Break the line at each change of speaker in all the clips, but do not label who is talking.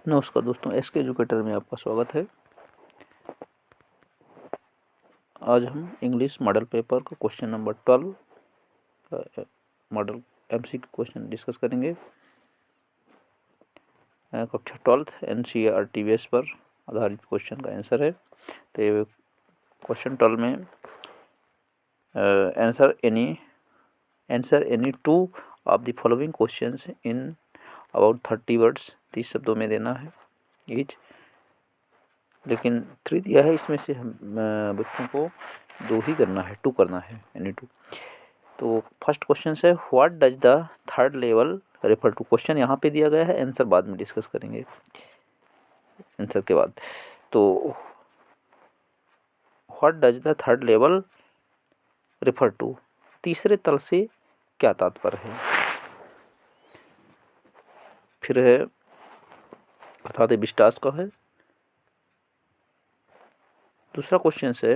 नमस्कार दोस्तों, SK educator में आपका स्वागत है। आज हम इंग्लिश मॉडल पेपर का question number 12 model MCQ question discuss करेंगे। कक्षा 12 एनसीईआरटी बेस पर आधारित क्वेश्चन का आंसर है। तो क्वेश्चन 12 में answer any two of the following questions in about 30 words, 30 शब्दों में देना है ईच। लेकिन 3 दिया है, इसमें से हम बच्चों को 2 ही करना है, 2 करना है, एनी 2। तो फर्स्ट क्वेश्चन है what does the third level refer to. Question यहाँ पे दिया गया है, आंसर बाद में डिस्कस करेंगे आंसर के बाद। तो what does the third level refer to, तीसरे तल से क्या तात्पर्य है। फिर है अर्थात विस्टास का है। दूसरा क्वेश्चन है,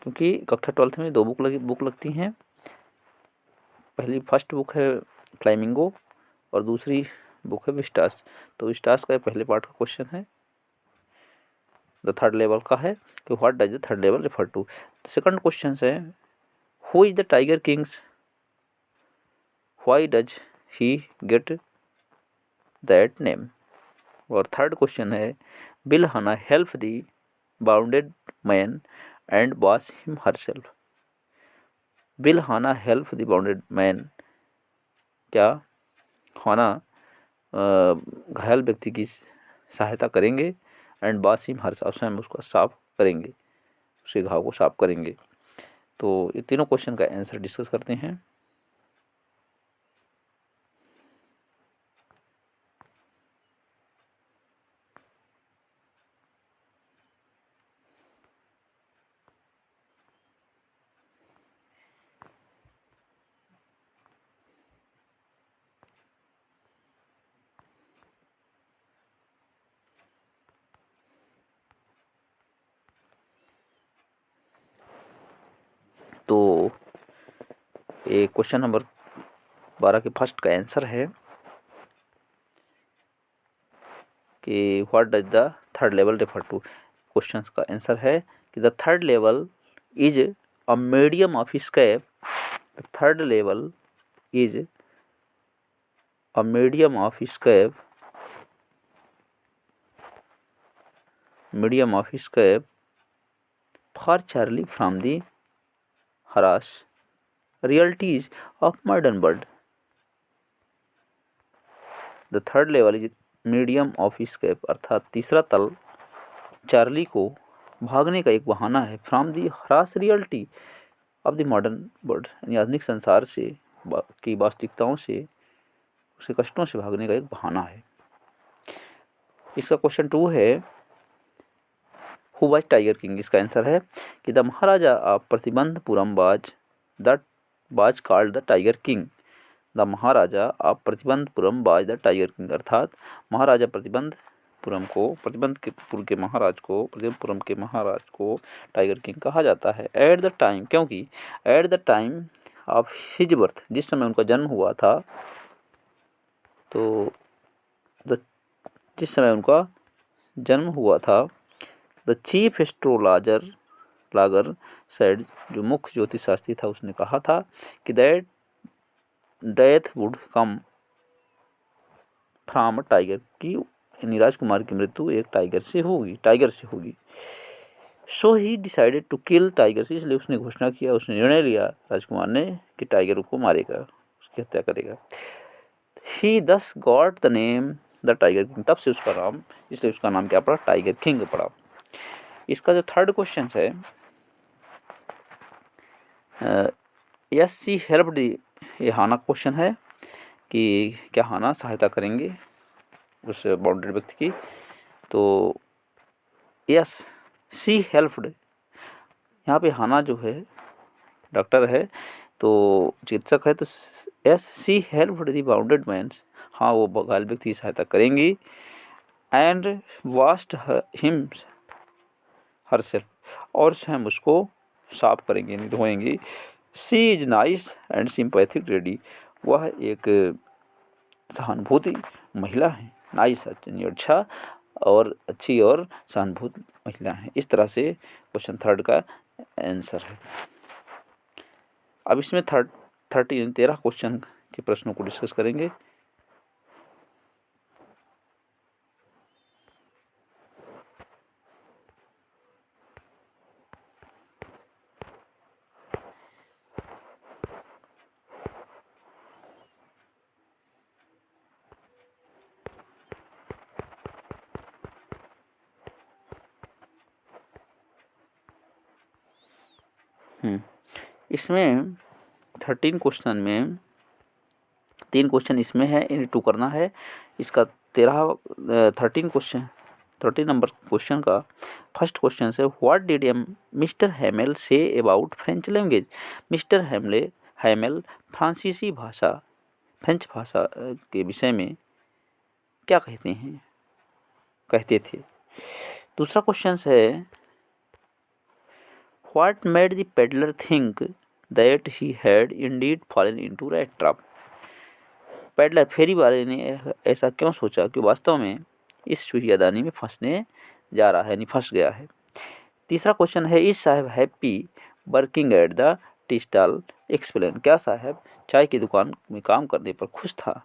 क्योंकि कक्षा 12 में 2 बुक लगती हैं। फर्स्ट बुक है फ्लामिंगो और दूसरी बुक है विस्टास। तो विस्टास का पहले पार्ट का क्वेश्चन है, द थर्ड लेवल का है कि what does the third level refer to. Second question है who is the tiger kings, why does he get that name. और थर्ड क्वेश्चन है will Hana help the bounded man and wash him herself. Will Hana help the bounded man, क्या Hana घायल व्यक्ति की सहायता करेंगे, and wash him herself, स्वयं उसको साफ करेंगे, उसके घाव को साफ करेंगे। तो ये तीनों क्वेश्चन का आंसर डिस्कस करते हैं। तो ये क्वेश्चन नंबर 12 के फर्स्ट का आंसर है कि what does the third level refer to. Question का आंसर है कि the third level is a medium of escape. The third level is a medium of escape, for Charlie from the harsh realities of modern world. The third level is medium of escape, अर्थात तीसरा तल Charlie को भागने का एक बहाना है, from the harass reality of the modern world, यानी आधुनिक संसार से की वास्तविकताओं से, उसके कष्टों से भागने का एक बहाना है। इसका क्वेश्चन 2 है हु वाज टाइगर किंग। इसका आंसर है कि the Maharaja of Pratibandapuram was called the tiger king. The Maharaja of Pratibandapuram was the tiger king, अर्थात महाराजा प्रतिबंधपुरम के महाराज को टाइगर किंग कहा जाता है। एट द टाइम, क्योंकि at the time of his birth, जिस समय उनका जन्म हुआ था, तो जिस समय उनका जन्म हुआ था, द चीफ एस्ट्रोलॉगर सेड, जो मुख्य ज्योतिष शास्त्री था उसने कहा था कि that death would come from a tiger, की राजकुमार की मृत्यु एक टाइगर से होगी। So he decided to kill tiger, इसलिए उसने घोषणा किया, उसने निर्णय लिया राजकुमार ने कि टाइगर को मारेगा, उसकी हत्या करेगा। ही दस got the name the tiger king, तब से उसका नाम, इसलिए उसका नाम क्या पड़ा, टाइगर किंग पड़ा। इसका जो थर्ड क्वेश्चन है यस सी हेल्प दी, ये हाना क्वेश्चन है कि क्या हाना सहायता करेंगे उस बाउंडेड व्यक्ति की। तो यस सी हेल्प्ड, यहाँ पे हाना जो है डॉक्टर है, तो चिकित्सक है, तो yes she helped the wounded mans, हाँ वो घायल व्यक्ति की सहायता करेंगी। एंड वाश्ड हिम हरसेल्फ, और स्वयं उसको साफ करेंगे, नहीं धोएंगी। She is nice and sympathetic lady, वह एक सहानुभूति महिला है। नाइस, अच्छा और अच्छी और सहानुभूत महिला है। इस तरह से क्वेश्चन थर्ड का आंसर है। अब इसमें 13 क्वेश्चन के प्रश्नों को डिस्कस करेंगे। इसमें 13 क्वेश्चन में 3 क्वेश्चन इसमें है, इन 2 करना है। इसका 13 नंबर क्वेश्चन का फर्स्ट क्वेश्चन से what did mister Hamel say about French language. Mister Hamel फ्रांसीसी भाषा, फ्रेंच भाषा के विषय में क्या कहते थे। दूसरा क्वेश्चन है what made the peddler think that he had indeed fallen into rat trap. Peddler फेरी वाले ने ऐसा क्यों सोचा कि वास्तव में इस चूहियादानी में फंसने जा रहा है, यानी फंस गया है। तीसरा क्वेश्चन है इज साहब happy working at the tea stall explain. क्या साहब चाय की दुकान में काम करने पर खुश था।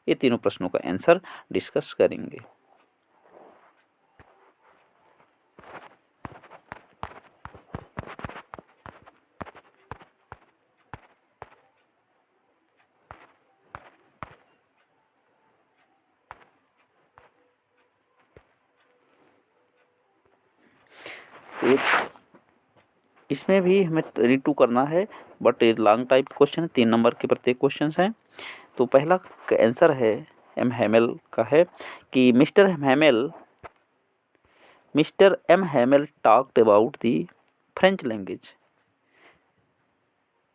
ये तीनों प्रश्नों का आंसर डिस्कस करेंगे। इसमें भी हमें रीटू करना है, बट लॉन्ग टाइप क्वेश्चन है, 3 नंबर के प्रत्येक क्वेश्चन हैं। तो पहला आंसर है एम हैमेल का है कि mister M Hamel talked about the French language.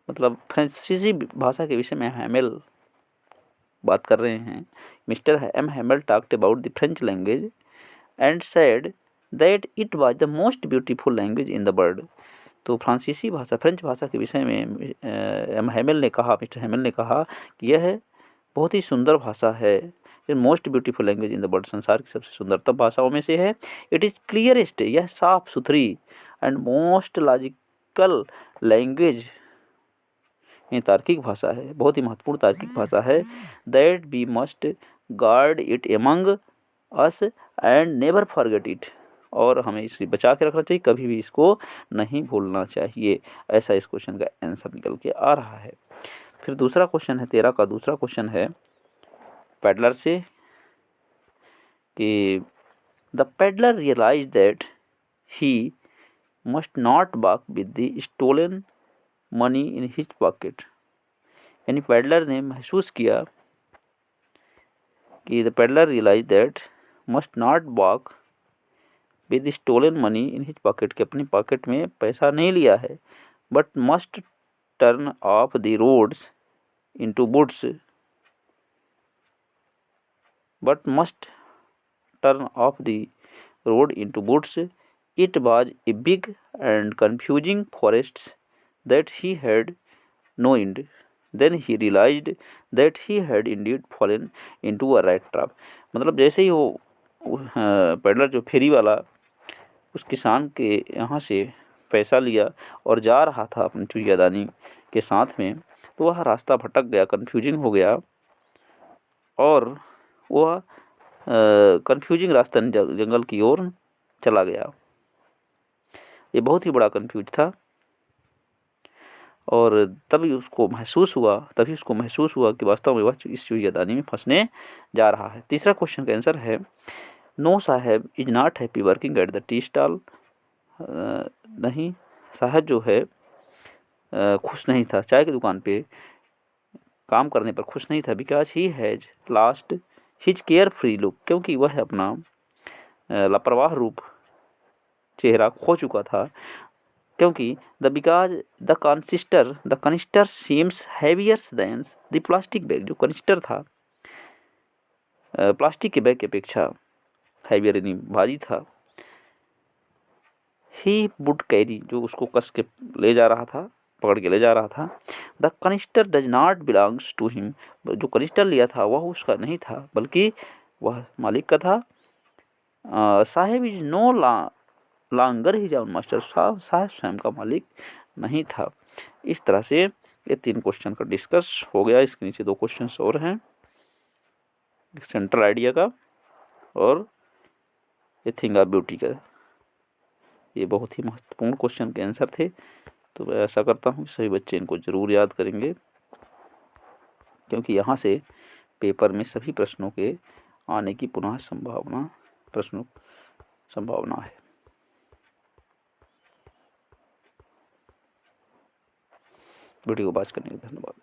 मतलब फ्रांसीसी भाषा के विषय में हैमेल बात कर रहे हैं। Mister M Hamel talked about the French language and said that it was the most beautiful language in the world. तो फ्रांसीसी भाषा, फ्रेंच भाषा के विषय में मिस्टर हैमेल ने कहा कि यह बहुत ही सुंदर भाषा है। Most beautiful language in the world, संसार की सबसे सुंदरतम भाषाओं में से है। इट इज़ क्लियरेस्ट, यह साफ सुथरी एंड मोस्ट लॉजिकल लैंग्वेज, ये तार्किक भाषा है, बहुत ही महत्वपूर्ण तार्किक भाषा है। That we must guard it among us and never forget it. और हमें इसे बचा के रखना चाहिए, कभी भी इसको नहीं भूलना चाहिए। ऐसा इस क्वेश्चन का आंसर निकल के आ रहा है। फिर दूसरा क्वेश्चन है 13 का दूसरा क्वेश्चन है पेडलर से कि the peddler realize that he must not walk with the stolen money in his pocket. यानी पेडलर ने महसूस किया कि the peddler realize that must not walk with stolen money in his pocket, के अपनी पॉकेट में पैसा नहीं लिया है, but must turn off the roads into woods, but must turn off the road into woods. It was a big and confusing forest that he had no end. Then he realized that he had indeed fallen into a rat trap. मतलब जैसे ही वो peddler जो फेरी वाला उस किसान के यहाँ से पैसा लिया और जा रहा था अपनी चूहियादानी के साथ में, तो वह रास्ता भटक गया, कन्फ्यूजिंग हो गया, और वह कन्फ्यूजिंग रास्ता जंगल की ओर चला गया। ये बहुत ही बड़ा कन्फ्यूज था, और तभी उसको महसूस हुआ कि वास्तव में वह इस चूहियादानी में फंसने जा रहा है। तीसरा क्वेश्चन का आंसर है नो साहब is not happy working at the tea stall. नहीं, साहब जो है खुश नहीं था, चाय की दुकान पे काम करने पर खुश नहीं था। Because he has last his care free look, क्योंकि वह अपना लापरवाह रूप चेहरा खो चुका था। क्योंकि the canister seems heavier than the plastic bag. जो कनिस्टर था प्लास्टिक के बैग की अपेक्षा हैवियर यानी भारी था। ही वुड कैरी, जो उसको कस के ले जा रहा था, पकड़ के ले जा रहा था। The canister does not belongs to him, जो कनिस्टर लिया था वह उसका नहीं था बल्कि वह मालिक का था। Sahib is no longer his own master, साहब स्वयं का मालिक नहीं था। इस तरह से ये 3 क्वेश्चन का डिस्कस हो गया। इसके नीचे 2 क्वेश्चन और हैं, सेंट्रल आइडिया का और ए थिंग ऑफ ब्यूटी का। ये बहुत ही महत्वपूर्ण क्वेश्चन के आंसर थे। तो मैं ऐसा करता हूँ सभी बच्चे इनको ज़रूर याद करेंगे, क्योंकि यहाँ से पेपर में सभी प्रश्नों के आने की पुनः संभावना है। वीडियो को वॉच करने के लिए धन्यवाद।